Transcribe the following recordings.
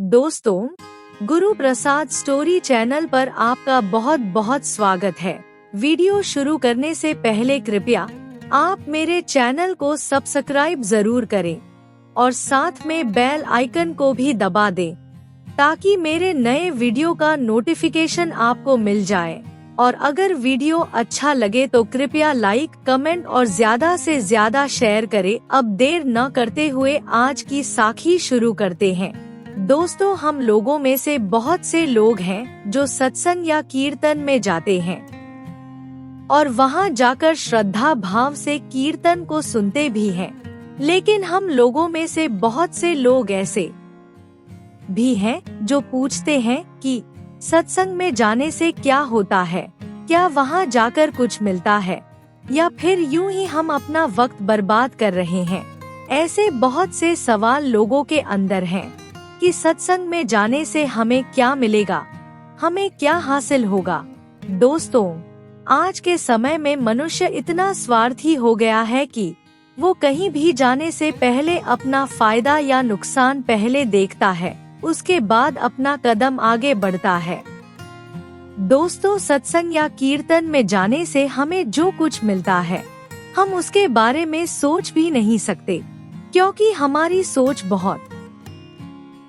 दोस्तों, Guru Prasad story channel पर आपका बहुत बहुत स्वागत है। वीडियो शुरू करने से पहले कृपया आप मेरे चैनल को सब्सक्राइब जरूर करें और साथ में बेल आइकन को भी दबा दें ताकि मेरे नए वीडियो का नोटिफिकेशन आपको मिल जाए। और अगर वीडियो अच्छा लगे तो कृपया लाइक, कमेंट और ज्यादा से ज्यादा शेयर करें। अब देर न करते हुए आज की साखी शुरू करते हैं। दोस्तों, हम लोगों में से बहुत से लोग हैं जो सत्संग या कीर्तन में जाते हैं और वहां जाकर श्रद्धा भाव से कीर्तन को सुनते भी हैं। लेकिन हम लोगों में से बहुत से लोग ऐसे भी हैं जो पूछते हैं कि सत्संग में जाने से क्या होता है, क्या वहां जाकर कुछ मिलता है, या फिर यूं ही हम अपना वक्त बर्बाद कर रहे हैं। ऐसे बहुत से सवाल लोगों के अंदर हैं कि सत्संग में जाने से हमें क्या मिलेगा, हमें क्या हासिल होगा। दोस्तों, आज के समय में मनुष्य इतना स्वार्थी हो गया है कि वो कहीं भी जाने से पहले अपना फायदा या नुकसान पहले देखता है, उसके बाद अपना कदम आगे बढ़ता है। दोस्तों, सत्संग या कीर्तन में जाने से हमें जो कुछ मिलता है, हम उसके बारे में सोच भी नहीं सकते, क्योंकि हमारी सोच बहुत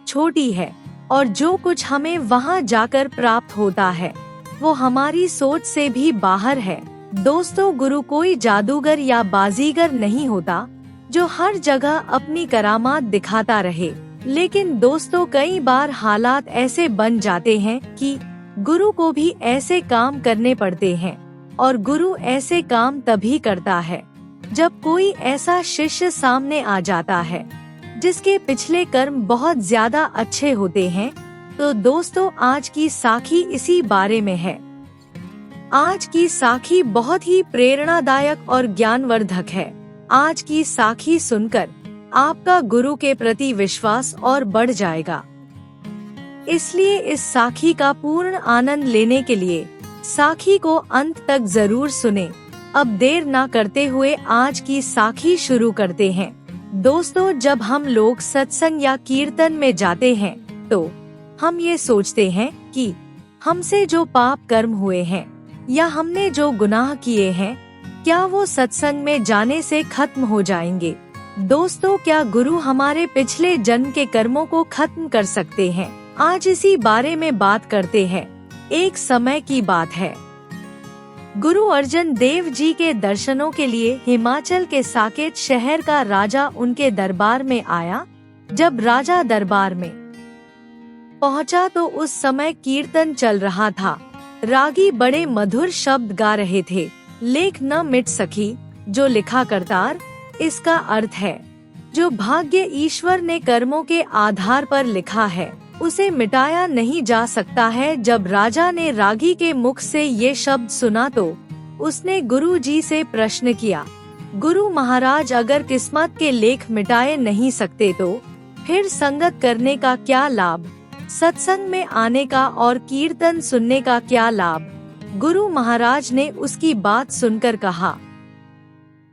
छोटी है और जो कुछ हमें वहां जाकर प्राप्त होता है वो हमारी सोच से भी बाहर है। दोस्तों, गुरु कोई जादूगर या बाजीगर नहीं होता जो हर जगह अपनी करामात दिखाता रहे। लेकिन दोस्तों, कई बार हालात ऐसे बन जाते हैं कि गुरु को भी ऐसे काम करने पड़ते हैं, और गुरु ऐसे काम तभी करता है जब कोई ऐसा शिष्य सामने आ जाता है जिसके पिछले कर्म बहुत ज्यादा अच्छे होते हैं। तो दोस्तों, आज की साखी इसी बारे में है। आज की साखी बहुत ही प्रेरणादायक और ज्ञानवर्धक है। आज की साखी सुनकर आपका गुरु के प्रति विश्वास और बढ़ जाएगा। इसलिए इस साखी का पूर्ण आनंद लेने के लिए साखी को अंत तक जरूर सुने। अब देर ना करते हुए आज की साखी शुरू करते हैं। दोस्तों, जब हम लोग सत्संग या कीर्तन में जाते हैं तो हम ये सोचते हैं कि हमसे जो पाप कर्म हुए हैं या हमने जो गुनाह किए हैं, क्या वो सत्संग में जाने से खत्म हो जाएंगे। दोस्तों, क्या गुरु हमारे पिछले जन्म के कर्मों को खत्म कर सकते हैं? आज इसी बारे में बात करते हैं। एक समय की बात है, गुरु अर्जन देव जी के दर्शनों के लिए हिमाचल के साकेत शहर का राजा उनके दरबार में आया। जब राजा दरबार में पहुंचा तो उस समय कीर्तन चल रहा था। रागी बड़े मधुर शब्द गा रहे थे। लेख न मिट सकी जो लिखा करतार, इसका अर्थ है जो भाग्य ईश्वर ने कर्मों के आधार पर लिखा है उसे मिटाया नहीं जा सकता है। जब राजा ने रागी के मुख से ये शब्द सुना तो उसने गुरु जी से प्रश्न किया, गुरु महाराज, अगर किस्मत के लेख मिटाए नहीं सकते तो फिर संगत करने का क्या लाभ, सत्संग में आने का और कीर्तन सुनने का क्या लाभ। गुरु महाराज ने उसकी बात सुनकर कहा,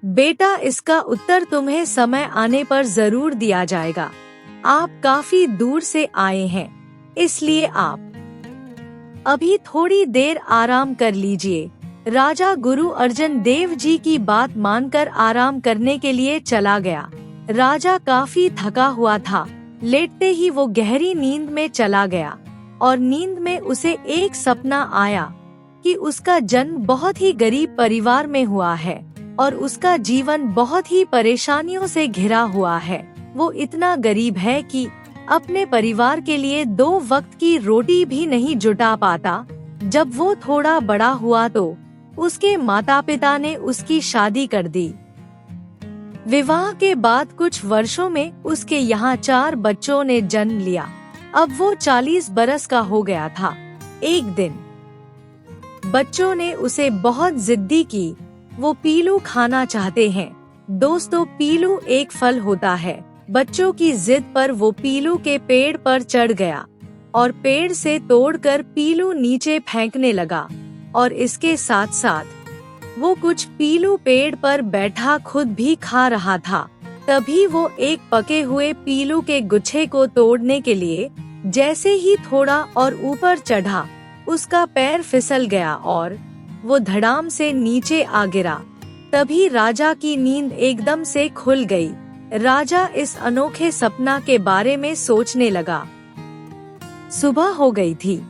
बेटा, इसका उत्तर तुम्हें समय आने पर जरूर दिया जाएगा। आप काफी दूर से आए हैं, इसलिए आप अभी थोड़ी देर आराम कर लीजिए। राजा गुरु अर्जन देव जी की बात मानकर आराम करने के लिए चला गया। राजा काफी थका हुआ था। लेटते ही वो गहरी नींद में चला गया और नींद में उसे एक सपना आया कि उसका जन्म बहुत ही गरीब परिवार में हुआ है और उसका जीवन बहुत ही परेशानियों से घिरा हुआ है। वो इतना गरीब है कि अपने परिवार के लिए 2 वक्त की रोटी भी नहीं जुटा पाता। जब वो थोड़ा बड़ा हुआ तो उसके माता पिता ने उसकी शादी कर दी। विवाह के बाद कुछ वर्षों में उसके यहाँ 4 बच्चों ने जन्म लिया। अब वो 40 बरस का हो गया था। एक दिन बच्चों ने उसे बहुत जिद्दी की, वो पीलू खाना चाहते हैं। दोस्तों, पीलू एक फल होता है। बच्चों की जिद पर वो पीलू के पेड़ पर चढ़ गया और पेड़ से तोड़कर पीलू नीचे फेंकने लगा और इसके साथ साथ वो कुछ पीलू पेड़ पर बैठा खुद भी खा रहा था। तभी वो एक पके हुए पीलू के गुच्छे को तोड़ने के लिए जैसे ही थोड़ा और ऊपर चढ़ा, उसका पैर फिसल गया और वो धड़ाम से नीचे आ गिरा। तभी राजा की नींद एकदम से खुल गई। राजा इस अनोखे सपना के बारे में सोचने लगा। सुबह हो गई थी।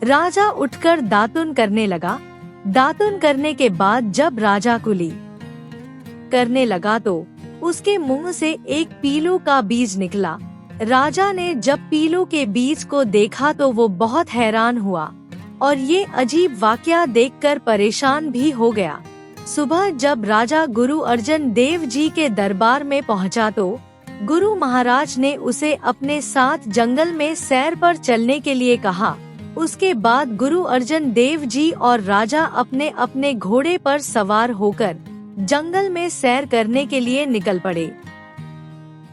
राजा उठकर दातुन करने लगा। दातुन करने के बाद जब राजा कुली करने लगा तो उसके मुंह से एक पीलू का बीज निकला। राजा ने जब पीलू के बीज को देखा तो वो बहुत हैरान हुआ और ये अजीब वाकया देखकर परेशान भी हो गया। सुबह जब राजा गुरु अर्जन देव जी के दरबार में पहुंचा तो गुरु महाराज ने उसे अपने साथ जंगल में सैर पर चलने के लिए कहा। उसके बाद गुरु अर्जन देव जी और राजा अपने अपने घोड़े पर सवार होकर जंगल में सैर करने के लिए निकल पड़े।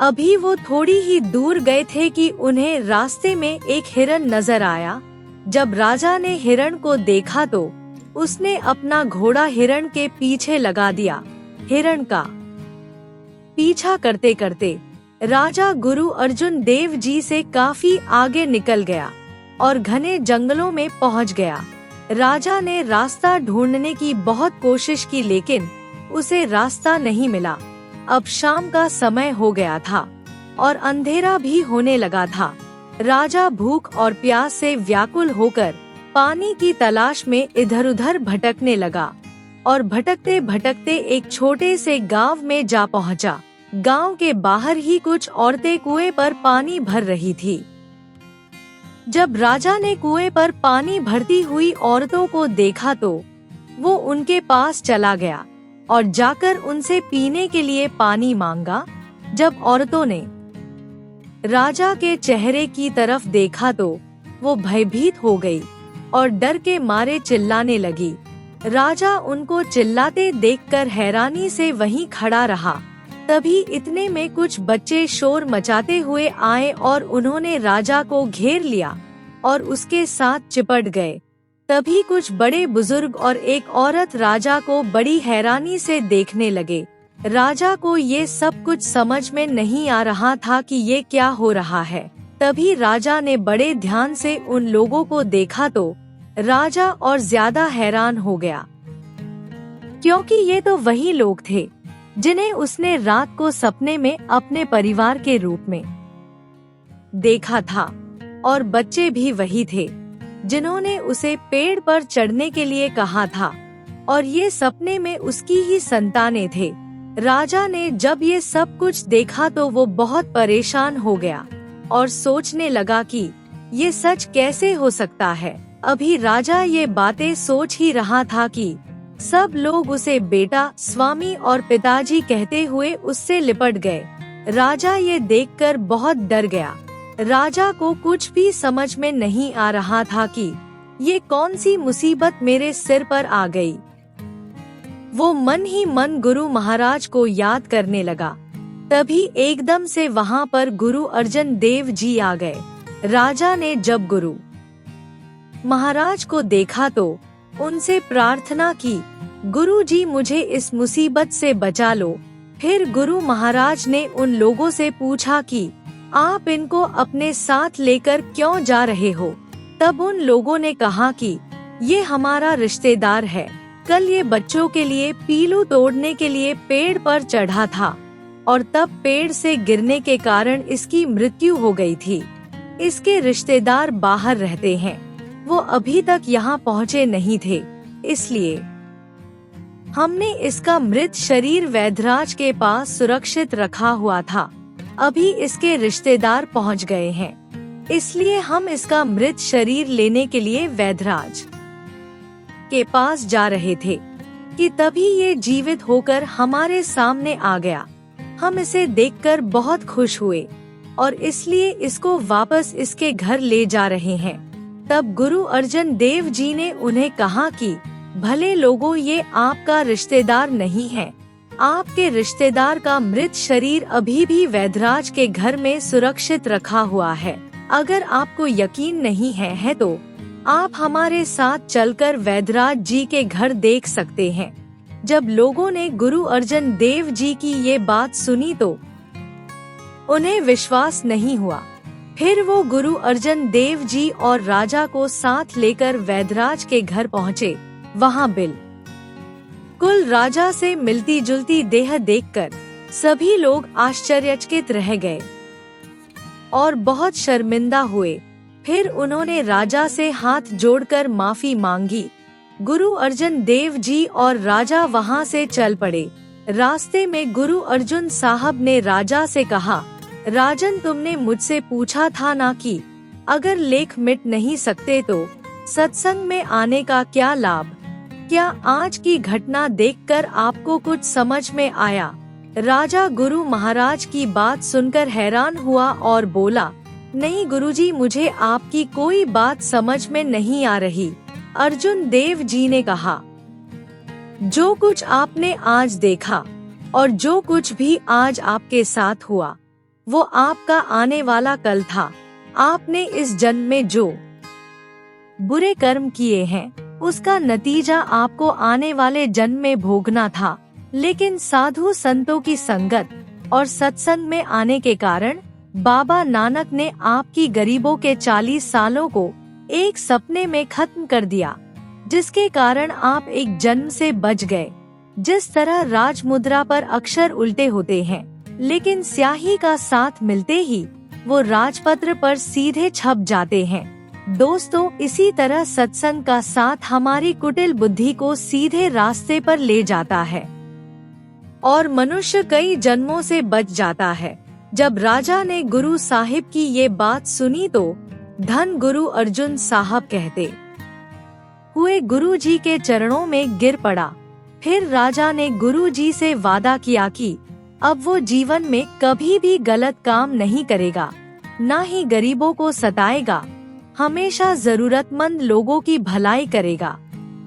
अभी वो थोड़ी ही दूर गए थे कि उन्हें रास्ते में एक हिरन नजर आया। जब राजा ने हिरन को देखा तो उसने अपना घोड़ा हिरन के पीछे लगा दिया। हिरन का पीछा करते करते राजा गुरु अर्जुन देव जी से काफी आगे निकल गया और घने जंगलों में पहुंच गया। राजा ने रास्ता ढूंढने की बहुत कोशिश की लेकिन उसे रास्ता नहीं मिला। अब शाम का समय हो गया था और अंधेरा भी होने लगा था। राजा भूख और प्यास से व्याकुल होकर पानी की तलाश में इधर-उधर भटकने लगा और भटकते भटकते एक छोटे से गांव में जा पहुंचा। गांव के बाहर ही कुछ औरतें कुएं पर पानी भर रही थी। जब राजा ने कुएं पर पानी भरती हुई औरतों को देखा तो वो उनके पास चला गया और जाकर उनसे पीने के लिए पानी मांगा। जब औरतों ने राजा के चेहरे की तरफ देखा तो वो भयभीत हो गई और डर के मारे चिल्लाने लगी। राजा उनको चिल्लाते देखकर हैरानी से वहीं खड़ा रहा। तभी इतने में कुछ बच्चे शोर मचाते हुए आए और उन्होंने राजा को घेर लिया और उसके साथ चिपट गए। तभी कुछ बड़े बुजुर्ग और एक औरत राजा को बड़ी हैरानी से देखने लगे। राजा को ये सब कुछ समझ में नहीं आ रहा था कि ये क्या हो रहा है। तभी राजा ने बड़े ध्यान से उन लोगों को देखा तो राजा और ज्यादा हैरान हो गया, क्योंकि ये तो वही लोग थे जिन्हें उसने रात को सपने में अपने परिवार के रूप में देखा था। और बच्चे भी वही थे जिन्होंने उसे पेड़ पर चढ़ने के लिए कहा था और ये सपने में उसकी ही संतानें थे। राजा ने जब ये सब कुछ देखा तो वो बहुत परेशान हो गया और सोचने लगा कि ये सच कैसे हो सकता है। अभी राजा ये बातें सोच ही रहा था कि सब लोग उसे बेटा, स्वामी और पिताजी कहते हुए उससे लिपट गए। राजा ये देखकर बहुत डर गया। राजा को कुछ भी समझ में नहीं आ रहा था कि ये कौन सी मुसीबत मेरे सिर पर आ गई। वो मन ही मन गुरु महाराज को याद करने लगा। तभी एकदम से वहाँ पर गुरु अर्जन देव जी आ गए। राजा ने जब गुरु महाराज को देखा तो उनसे प्रार्थना की, गुरु जी मुझे इस मुसीबत से बचा लो। फिर गुरु महाराज ने उन लोगों से पूछा कि आप इनको अपने साथ लेकर क्यों जा रहे हो। तब उन लोगों ने कहा कि ये हमारा रिश्तेदार है, कल ये बच्चों के लिए पीलू तोड़ने के लिए पेड़ पर चढ़ा था और तब पेड़ से गिरने के कारण इसकी मृत्यु हो गई थी। इसके रिश्तेदार बाहर रहते हैं, वो अभी तक यहाँ पहुँचे नहीं थे, इसलिए हमने इसका मृत शरीर वैद्यराज के पास सुरक्षित रखा हुआ था। अभी इसके रिश्तेदार पहुंच गए हैं, इसलिए हम इसका मृत शरीर लेने के लिए वैद्यराज के पास जा रहे थे कि तभी ये जीवित होकर हमारे सामने आ गया। हम इसे देखकर बहुत खुश हुए और इसलिए इसको वापस इसके घर ले जा रहे हैं। तब गुरु अर्जन देव जी ने उन्हें कहा कि भले लोगों, ये आपका रिश्तेदार नहीं है। आपके रिश्तेदार का मृत शरीर अभी भी वैद्यराज के घर में सुरक्षित रखा हुआ है। अगर आपको यकीन नहीं है तो आप हमारे साथ चलकर वैद्यराज जी के घर देख सकते हैं। जब लोगों ने गुरु अर्जन देव जी की ये बात सुनी तो उन्हें विश्वास नहीं हुआ। फिर वो गुरु अर्जन देव जी और राजा को साथ लेकर वैद्यराज के घर पहुँचे। वहाँ बिल्कुल राजा से मिलती जुलती देह देखकर सभी लोग आश्चर्यचकित रह गए और बहुत शर्मिंदा हुए। फिर उन्होंने राजा से हाथ जोड़कर माफी मांगी। गुरु अर्जन देव जी और राजा वहां से चल पड़े। रास्ते में गुरु अर्जुन साहब ने राजा से कहा, राजन, तुमने मुझसे पूछा था ना कि अगर लेख मिट नहीं सकते तो सत्संग में आने का क्या लाभ? क्या आज की घटना देखकर आपको कुछ समझ में आया? राजा गुरु महाराज की बात सुनकर हैरान हुआ और बोला, नहीं गुरुजी, मुझे आपकी कोई बात समझ में नहीं आ रही। अर्जुन देव जी ने कहा, जो कुछ आपने आज देखा और जो कुछ भी आज आपके साथ हुआ वो आपका आने वाला कल था। आपने इस जन्म में जो बुरे कर्म किए हैं उसका नतीजा आपको आने वाले जन्म में भोगना था। लेकिन साधु संतों की संगत और सत्संग में आने के कारण बाबा नानक ने आपकी गरीबों के 40 सालों को एक सपने में खत्म कर दिया, जिसके कारण आप एक जन्म से बच गए। जिस तरह राज मुद्रा पर अक्षर उल्टे होते हैं, लेकिन स्याही का साथ मिलते ही वो राजपत्र पर सीधे छप जाते हैं। दोस्तों, इसी तरह सत्संग का साथ हमारी कुटिल बुद्धि को सीधे रास्ते पर ले जाता है और मनुष्य कई जन्मों से बच जाता है। जब राजा ने गुरु साहिब की ये बात सुनी तो धन गुरु अर्जुन साहब कहते हुए गुरु जी के चरणों में गिर पड़ा। फिर राजा ने गुरु जी से वादा किया कि अब वो जीवन में कभी भी गलत काम नहीं करेगा, न ही गरीबों को सताएगा, हमेशा जरूरतमंद लोगों की भलाई करेगा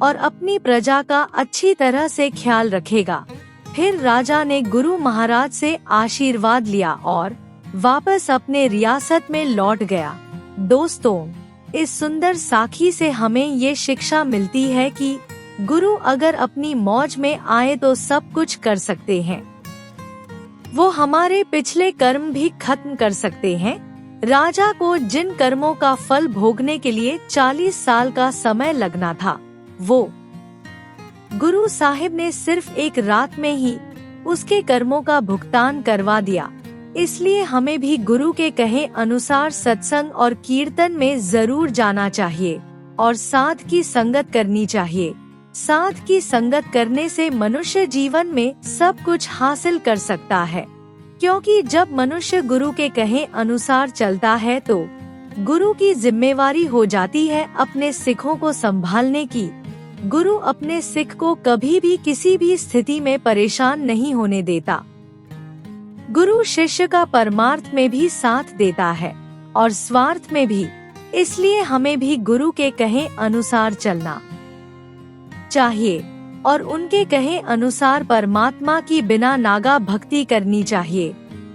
और अपनी प्रजा का अच्छी तरह से ख्याल रखेगा। फिर राजा ने गुरु महाराज से आशीर्वाद लिया और वापस अपने रियासत में लौट गया। दोस्तों, इस सुंदर साखी से हमें ये शिक्षा मिलती है कि गुरु अगर अपनी मौज में आए तो सब कुछ कर सकते हैं। वो हमारे पिछले कर्म भी खत्म कर सकते हैं। राजा को जिन कर्मों का फल भोगने के लिए 40 साल का समय लगना था, वो गुरु साहिब ने सिर्फ एक रात में ही उसके कर्मों का भुगतान करवा दिया। इसलिए हमें भी गुरु के कहे अनुसार सत्संग और कीर्तन में जरूर जाना चाहिए और साध की संगत करनी चाहिए। साध की संगत करने से मनुष्य जीवन में सब कुछ हासिल कर सकता है, क्योंकि जब मनुष्य गुरु के कहे अनुसार चलता है तो गुरु की जिम्मेवारी हो जाती है अपने सिखों को संभालने की। गुरु अपने सिख को कभी भी किसी भी स्थिति में परेशान नहीं होने देता। गुरु शिष्य का परमार्थ में भी साथ देता है और स्वार्थ में भी। इसलिए हमें भी गुरु के कहे अनुसार चलना चाहिए और उनके कहे अनुसार परमात्मा की बिना नागा भक्ति करनी चाहिए,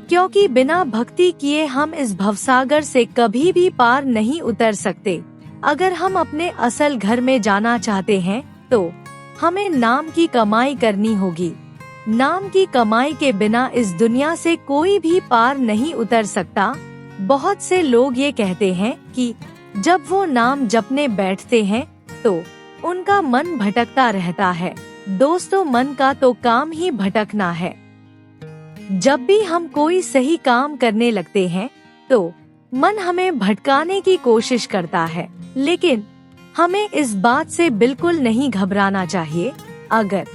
क्योंकि बिना भक्ति किए हम इस भवसागर से कभी भी पार नहीं उतर सकते। अगर हम अपने असल घर में जाना चाहते हैं तो हमें नाम की कमाई करनी होगी। नाम की कमाई के बिना इस दुनिया से कोई भी पार नहीं उतर सकता। बहुत से लोग ये कहते हैं कि जब वो नाम जपने बैठते हैं तो उनका मन भटकता रहता है। दोस्तों, मन का तो काम ही भटकना है। जब भी हम कोई सही काम करने लगते हैं तो मन हमें भटकाने की कोशिश करता है, लेकिन हमें इस बात से बिल्कुल नहीं घबराना चाहिए। अगर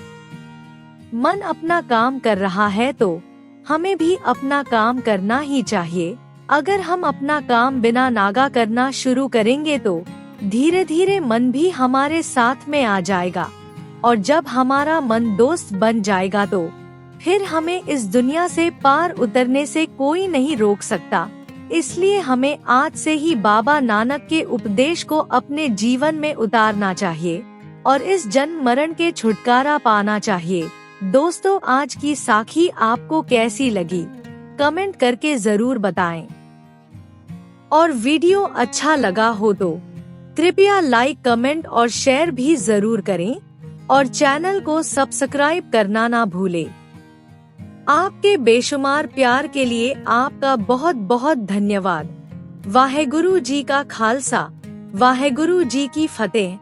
मन अपना काम कर रहा है तो हमें भी अपना काम करना ही चाहिए। अगर हम अपना काम बिना नागा करना शुरू करेंगे तो धीरे धीरे मन भी हमारे साथ में आ जाएगा और जब हमारा मन दोस्त बन जाएगा तो फिर हमें इस दुनिया से पार उतरने से कोई नहीं रोक सकता। इसलिए हमें आज से ही बाबा नानक के उपदेश को अपने जीवन में उतारना चाहिए और इस जन्म मरण के छुटकारा पाना चाहिए। दोस्तों, आज की साखी आपको कैसी लगी कमेंट करके जरूर बताएं और वीडियो अच्छा लगा हो तो कृपया लाइक, कमेंट और शेयर भी जरूर करें और चैनल को सब्सक्राइब करना ना भूलें। आपके बेशुमार प्यार के लिए आपका बहुत बहुत धन्यवाद। वाहेगुरु जी का खालसा वाहेगुरु जी की फतेह।